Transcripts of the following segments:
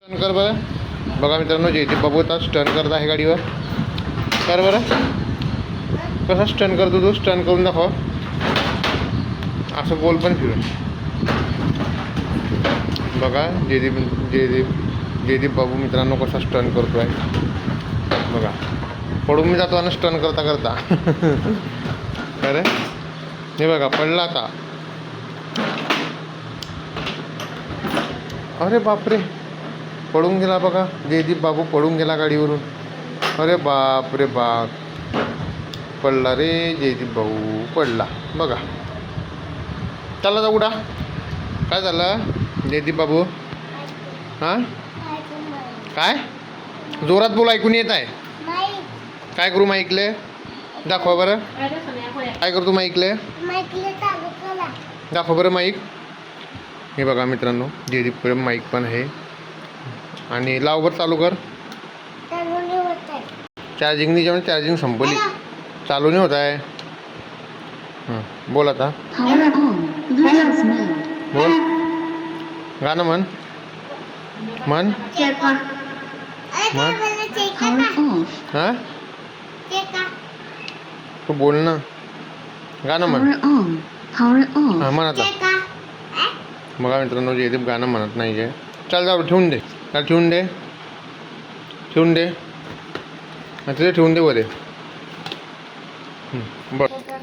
स्टन कर बरं. बघा मित्रांनो, जयदीप बाबू आता स्टन करत आहे गाडीवर. कर बरं. कसा स्टन करतो तू? स्टन करून दाखव. असं गोल पण फिरून. बघा जयदीप बाबू मित्रांनो कसा स्टन करतो आहे. बघा, पडून मी जातो आणि स्टन करता करता. अरे हे बघा, पडला आता. अरे बापरे, पडून गेला बघा. जयदीप बाबू पडून गेला गाडीवरून. अरे बाप रे बाप, पडला रे जयदीप भाऊ, पडला बघा. चला जा उडा. काय झालं जयदीप बाबू? हां काय? जोरात बोल, ऐकून येत आहे. काय करू माईकले? दाखवा बरं. काय करतो माईकले? दाखवा बरं माईक. हे बघा मित्रांनो, जयदीप माईक पण आहे. आणि लाव बरं, चालू कर. चार्जिंग नाही, जेव्हा चार्जिंग संपली. चालू नाही होत आहे. हां बोल आता. बोल, गाणं म्हण. म्हण हां, तू बोल ना. गाणं म्हण. हां म्हण आता. बघा मित्रांनो, जयदीप गाणं म्हणत नाही आहे. चल जाऊ, ठेवून दे. चल ठेवून दे, ठेवून दे. तिथे ठेवून दे वर.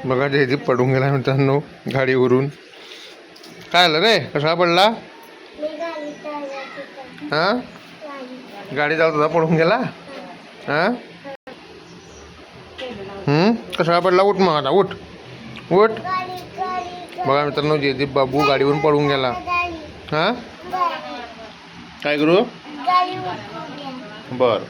बघा जयदीप पडून गेला मित्रांनो गाडीवरून. काय झालं रे? कसा पडला? हां, गाडी चालत होता, पडून गेला. हां कसा पडला? उठ मग आता, उठ उठ. बघा मित्रांनो, जयदीप बाबू गाडीवरून पडून गेला. हां काय करू? बर.